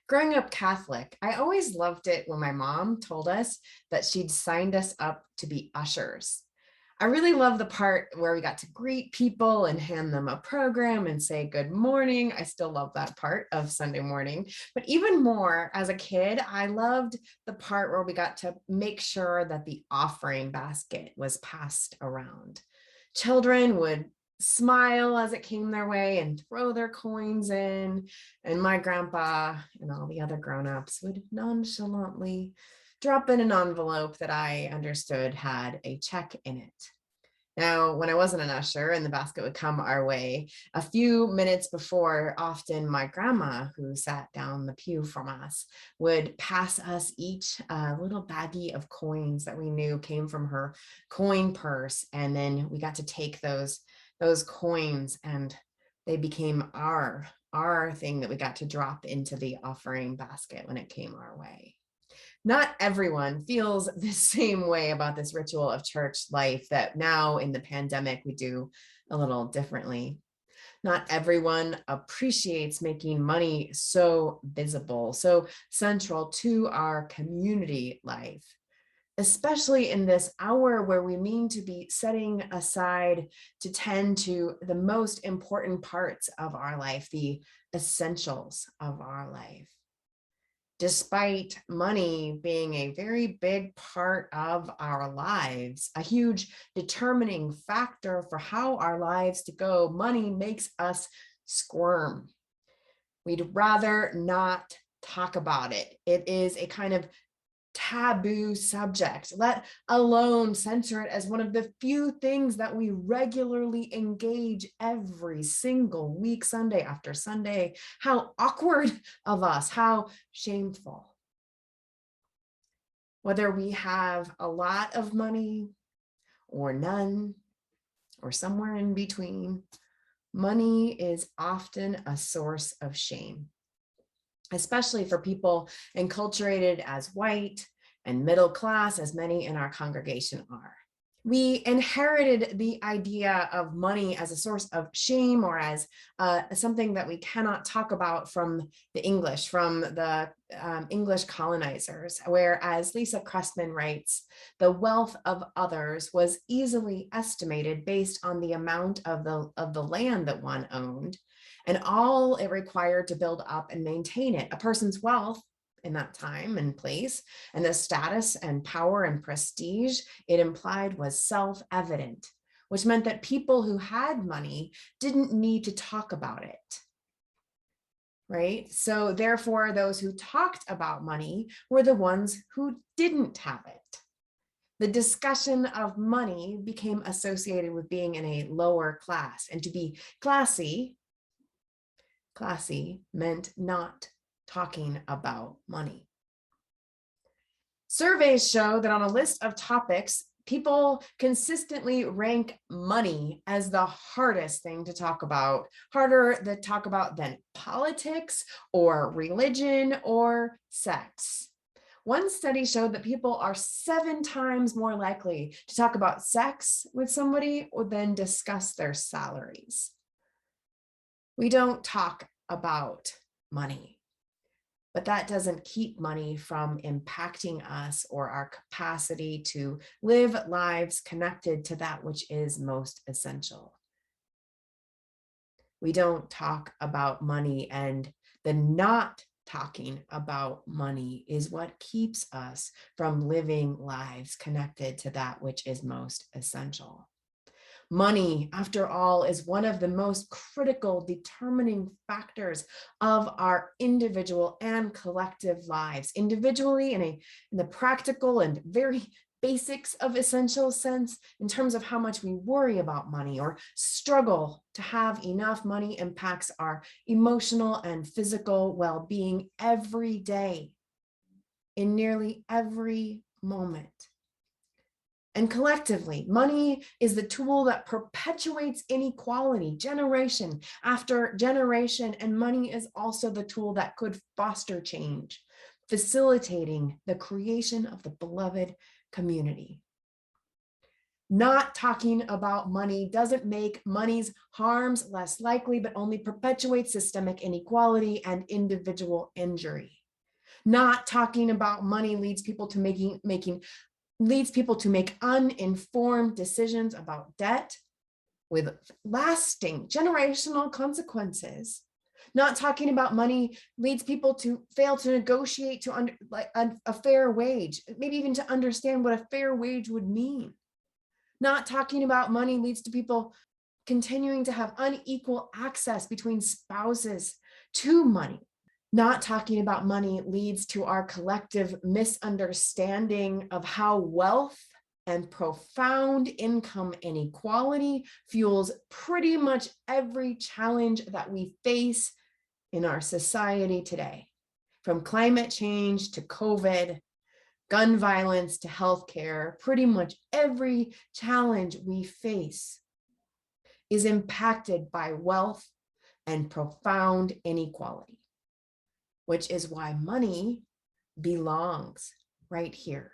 Growing up Catholic, I always loved it when my mom told us that she'd signed us up to be ushers. I really love the part where we got to greet people and hand them a program and say good morning. I still love that part of Sunday morning. But even more as a kid, I loved the part where we got to make sure that the offering basket was passed around. Children would smile as it came their way and throw their coins in, and my grandpa and all the other grown-ups would nonchalantly drop in an envelope that I understood had a check in it. Now, when I wasn't an usher and the basket would come our way, a few minutes before, often my grandma, who sat down the pew from us, would pass us each a little baggie of coins that we knew came from her coin purse. And then we got to take those coins and they became our thing that we got to drop into the offering basket when it came our way. Not everyone feels the same way about this ritual of church life that now in the pandemic we do a little differently. Not everyone appreciates making money so visible, so central to our community life, especially in this hour where we mean to be setting aside to tend to the most important parts of our life, the essentials of our life. Despite money being a very big part of our lives, a huge determining factor for how our lives to go, money makes us squirm. We'd rather not talk about it. It is a kind of taboo subject, let alone censor it as one of the few things that we regularly engage every single week, Sunday after Sunday. How awkward of us, how shameful. Whether we have a lot of money or none, or somewhere in between, money is often a source of shame, especially for people enculturated as white and middle class, as many in our congregation are. We inherited the idea of money as a source of shame or as something that we cannot talk about from the English, from the English colonizers, whereas Lisa Cressman writes, the wealth of others was easily estimated based on the amount of the land that one owned and all it required to build up and maintain it. A person's wealth in that time and place, and the status and power and prestige it implied was self-evident, which meant that people who had money didn't need to talk about it, right? So therefore, those who talked about money were the ones who didn't have it. The discussion of money became associated with being in a lower class, and to be classy meant not talking about money. Surveys show that on a list of topics, people consistently rank money as the hardest thing to talk about, harder to talk about than politics or religion or sex. One study showed that people are 7 times more likely to talk about sex with somebody than discuss their salaries. We don't talk about money, but that doesn't keep money from impacting us or our capacity to live lives connected to that which is most essential. We don't talk about money, and the not talking about money is what keeps us from living lives connected to that which is most essential. Money, after all, is one of the most critical determining factors of our individual and collective lives. Individually, in the practical and very basics of essential sense, in terms of how much we worry about money or struggle to have enough money, impacts our emotional and physical well-being every day, in nearly every moment. And collectively, money is the tool that perpetuates inequality generation after generation, and money is also the tool that could foster change, facilitating the creation of the beloved community. Not talking about money doesn't make money's harms less likely, but only perpetuates systemic inequality and individual injury. Not talking about money leads people to make uninformed decisions about debt with lasting generational consequences. Not talking about money leads people to fail to negotiate a fair wage, maybe even to understand what a fair wage would mean. Not talking about money leads to people continuing to have unequal access between spouses to money. Not talking about money leads to our collective misunderstanding of how wealth and profound income inequality fuels pretty much every challenge that we face in our society today, from climate change to COVID, gun violence to healthcare. Pretty much every challenge we face is impacted by wealth and profound inequality, which is why money belongs right here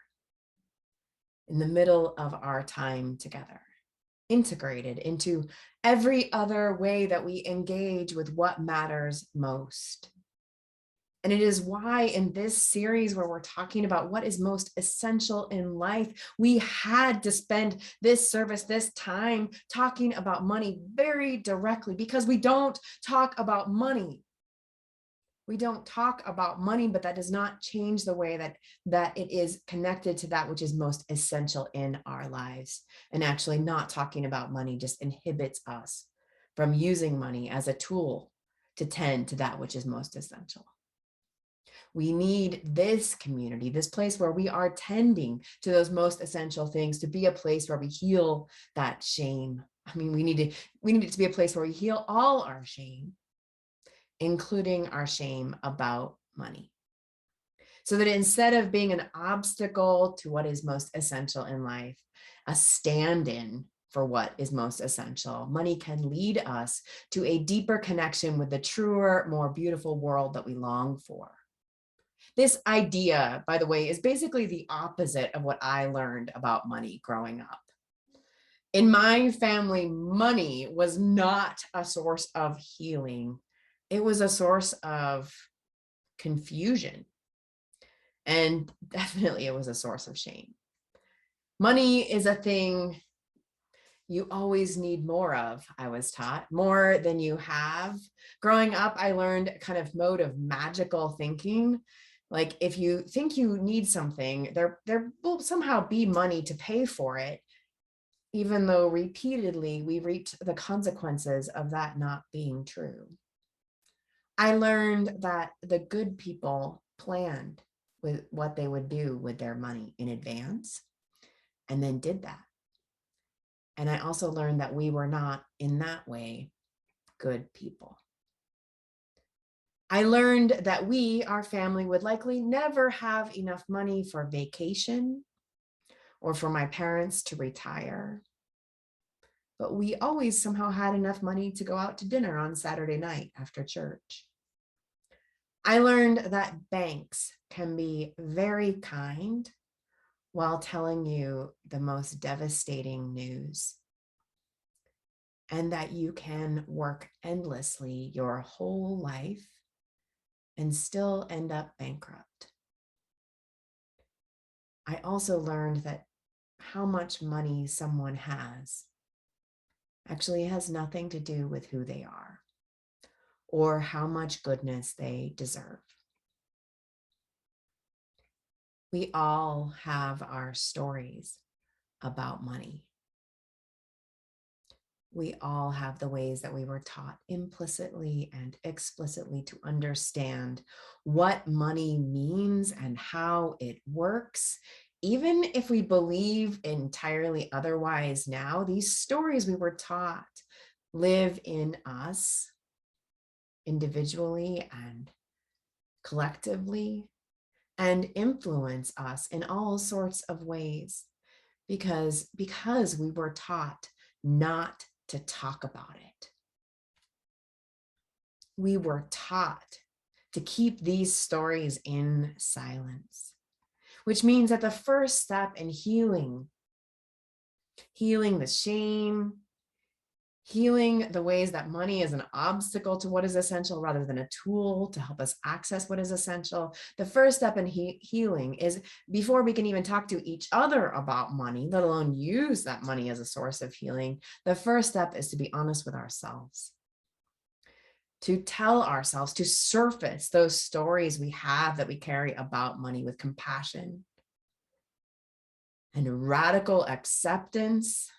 in the middle of our time together, integrated into every other way that we engage with what matters most. And it is why in this series where we're talking about what is most essential in life, we had to spend this service, this time talking about money very directly, because we don't talk about money. We don't talk about money, but that does not change the way that it is connected to that which is most essential in our lives. And actually not talking about money just inhibits us from using money as a tool to tend to that which is most essential. We need this community, this place where we are tending to those most essential things, to be a place where we heal that shame. I mean, we need it to be a place where we heal all our shame, including our shame about money. So that instead of being an obstacle to what is most essential in life, a stand-in for what is most essential, money can lead us to a deeper connection with the truer, more beautiful world that we long for. This idea, by the way, is basically the opposite of what I learned about money growing up. In my family, money was not a source of healing. It was a source of confusion. And definitely it was a source of shame. Money is a thing you always need more of, I was taught, more than you have. Growing up, I learned a kind of mode of magical thinking. Like if you think you need something, there will somehow be money to pay for it, even though repeatedly we reaped the consequences of that not being true. I learned that the good people planned with what they would do with their money in advance and then did that. And I also learned that we were not, in that way, good people. I learned that we, our family, would likely never have enough money for vacation or for my parents to retire. But we always somehow had enough money to go out to dinner on Saturday night after church. I learned that banks can be very kind while telling you the most devastating news, and that you can work endlessly your whole life and still end up bankrupt. I also learned that how much money someone has actually has nothing to do with who they are or how much goodness they deserve. We all have our stories about money. We all have the ways that we were taught implicitly and explicitly to understand what money means and how it works. Even if we believe entirely otherwise now, these stories we were taught live in us individually and collectively and influence us in all sorts of ways because we were taught not to talk about it. We were taught to keep these stories in silence, which means that the first step in healing healing the shame, healing the ways that money is an obstacle to what is essential rather than a tool to help us access what is essential. The first step in healing is, before we can even talk to each other about money, let alone use that money as a source of healing, the first step is to be honest with ourselves, to tell ourselves, to surface those stories we have that we carry about money with compassion and radical acceptance.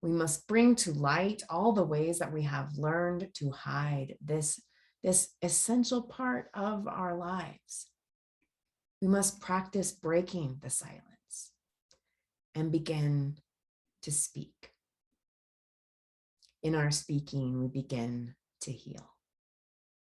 We must bring to light all the ways that we have learned to hide this essential part of our lives. We must practice breaking the silence and begin to speak. In our speaking, we begin to heal.